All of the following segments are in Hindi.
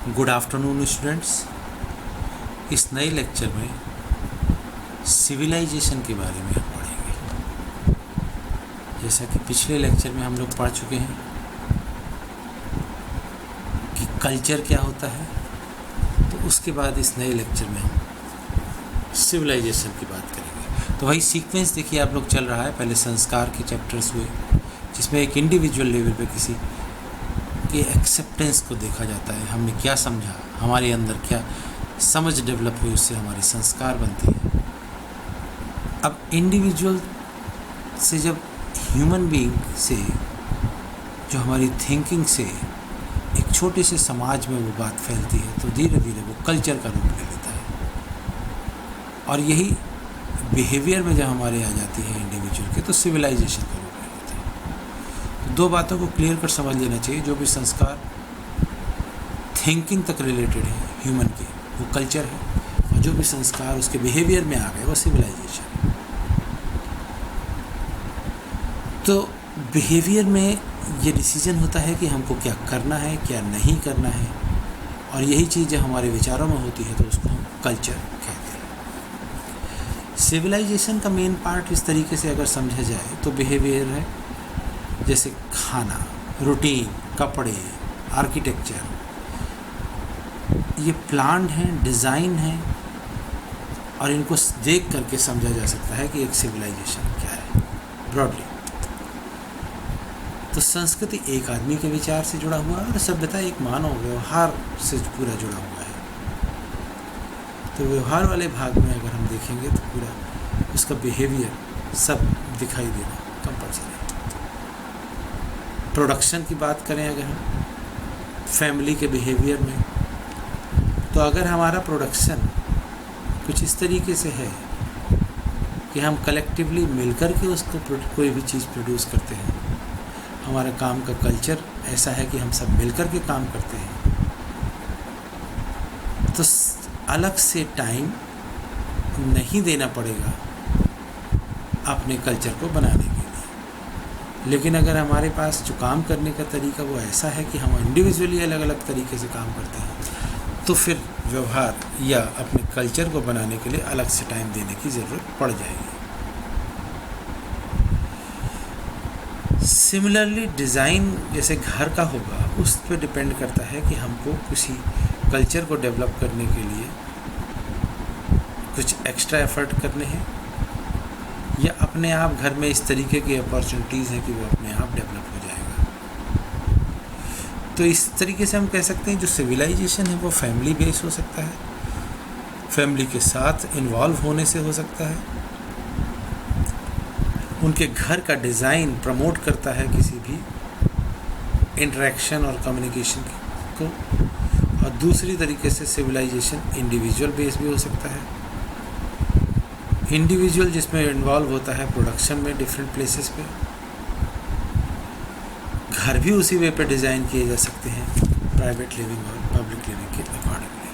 Good afternoon students. इस नए लेक्चर में सिविलाइजेशन के बारे में हम पढ़ेंगे। जैसा कि पिछले लेक्चर में हम लोग पढ़ चुके हैं कि कल्चर क्या होता है, तो उसके बाद इस नए लेक्चर में हम सिविलाइजेशन की बात करेंगे। तो वही सीक्वेंस देखिए आप लोग चल रहा है। पहले संस्कार के चैप्टर्स हुए जिसमें एक इंडिविजुअल लेवल पे किसी के एक्सेप्टेंस को देखा जाता है, हमने क्या समझा, हमारे अंदर क्या समझ डेवलप हुई, उससे हमारे संस्कार बनते हैं। अब इंडिविजुअल से जब ह्यूमन बीइंग से, जो हमारी थिंकिंग से एक छोटे से समाज में वो बात फैलती है, तो धीरे धीरे वो कल्चर का रूप ले लेता है। और यही बिहेवियर में जब हमारे आ जाती है इंडिविजुअल के, तो सिविलाइजेशन का रूप ले लेता है। तो दो बातों को क्लियर कर समझ लेना चाहिए। जो भी संस्कार थिंकिंग तक रिलेटेड है ह्यूमन के, वो कल्चर है, और जो भी संस्कार उसके बिहेवियर में आ गए, वो सिविलाइजेशन है। तो बिहेवियर में ये डिसीजन होता है कि हमको क्या करना है, क्या नहीं करना है, और यही चीज़ जब हमारे विचारों में होती है तो उसको हम कल्चर कहते हैं। सिविलाइजेशन का मेन पार्ट इस तरीके से अगर समझा जाए तो बिहेवियर है, जैसे खाना, रूटीन, कपड़े, आर्किटेक्चर, ये प्लान है, डिज़ाइन है, और इनको देख करके समझा जा सकता है कि एक सिविलाइजेशन क्या है ब्रॉडली। तो संस्कृति एक आदमी के विचार से जुड़ा हुआ है, और सभ्यता एक मानव व्यवहार से पूरा जुड़ा हुआ है। तो व्यवहार वाले भाग में अगर हम देखेंगे तो पूरा उसका बिहेवियर सब दिखाई देना कंपल्सरी है। प्रोडक्शन की बात करें अगर हम फैमिली के बिहेवियर में, तो अगर हमारा प्रोडक्शन कुछ इस तरीके से है कि हम कलेक्टिवली मिलकर के उसको कोई भी चीज़ प्रोड्यूस करते हैं, हमारा काम का कल्चर ऐसा है कि हम सब मिलकर के काम करते हैं, तो अलग से टाइम नहीं देना पड़ेगा अपने कल्चर को बनाने के लिए। लेकिन अगर हमारे पास जो काम करने का तरीका वो ऐसा है कि हम इंडिविजुअली अलग अलग तरीके से काम करते हैं, तो फिर व्यवहार या अपने कल्चर को बनाने के लिए अलग से टाइम देने की ज़रूरत पड़ जाएगी। सिमिलरली डिज़ाइन जैसे घर का होगा, उस पर डिपेंड करता है कि हमको किसी कल्चर को डेवलप करने के लिए कुछ एक्स्ट्रा एफर्ट करने हैं, या अपने आप घर में इस तरीके की अपॉर्चुनिटीज़ हैं कि वो अपने आप डेवलप हो जाएगा। तो इस तरीके से हम कह सकते हैं जो सिविलाइजेशन है वो फैमिली बेस हो सकता है, फैमिली के साथ इन्वॉल्व होने से हो सकता है, उनके घर का डिज़ाइन प्रमोट करता है किसी भी इंटरेक्शन और कम्युनिकेशन को, और दूसरी तरीके से सिविलाइजेशन इंडिविजुअल बेस भी हो सकता है। इंडिविजुअल जिसमें इन्वॉल्व होता है प्रोडक्शन में डिफरेंट प्लेसेस पे, घर भी उसी वे पे डिज़ाइन किए जा सकते हैं प्राइवेट लिविंग और पब्लिक लिविंग के अकॉर्डिंगली।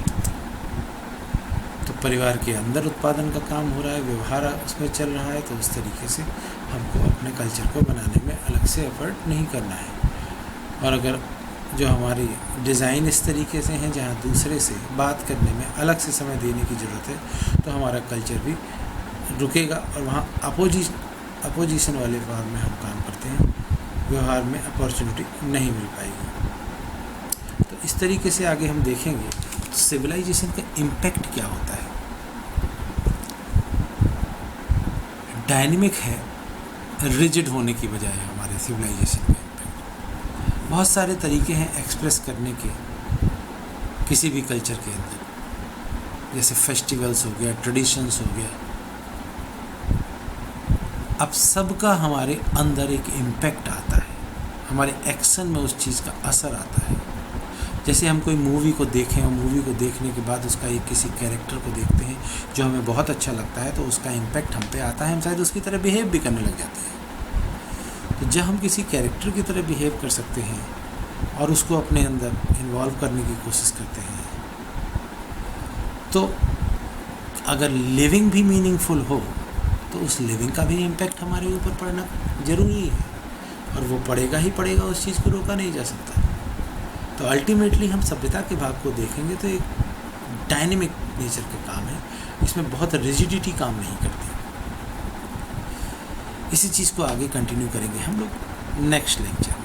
तो परिवार के अंदर उत्पादन का काम हो रहा है, व्यवहार उसमें चल रहा है, तो उस तरीके से हमको अपने कल्चर को बनाने में अलग से एफर्ट नहीं करना है। और अगर जो हमारी डिज़ाइन इस तरीके से हैं जहाँ दूसरे से बात करने में अलग से समय देने की ज़रूरत है, तो हमारा कल्चर भी रुकेगा, और वहाँ अपोजिशन वाले भाग में हम काम करते हैं, व्यवहार में अपॉर्चुनिटी नहीं मिल पाएगी। तो इस तरीके से आगे हम देखेंगे तो सिविलाइजेशन का इम्पैक्ट क्या होता है। डायनेमिक है, रिजिड होने की बजाय हमारे सिविलाइजेशन का इम्पैक्ट। बहुत सारे तरीके हैं एक्सप्रेस करने के किसी भी कल्चर के अंदर, जैसे फेस्टिवल्स हो गया, ट्रेडिशंस हो गया। अब सबका हमारे अंदर एक इम्पैक्ट आता है, हमारे एक्शन में उस चीज़ का असर आता है। जैसे हम कोई मूवी को देखें और मूवी को देखने के बाद उसका एक किसी कैरेक्टर को देखते हैं जो हमें बहुत अच्छा लगता है, तो उसका इम्पैक्ट हम पे आता है, हम शायद उसकी तरह बिहेव भी करने लग जाते हैं। तो जब हम किसी कैरेक्टर की तरह बिहेव कर सकते हैं और उसको अपने अंदर इन्वॉल्व करने की कोशिश करते हैं, तो अगर लिविंग भी मीनिंगफुल हो तो उस लिविंग का भी इम्पैक्ट हमारे ऊपर पड़ना ज़रूरी है, और वो पड़ेगा ही पड़ेगा, उस चीज़ को रोका नहीं जा सकता। तो अल्टीमेटली हम सभ्यता के भाग को देखेंगे तो एक डायनेमिक नेचर का काम है, इसमें बहुत रिजिडिटी काम नहीं करती। इसी चीज़ को आगे कंटिन्यू करेंगे हम लोग नेक्स्ट लेक्चर।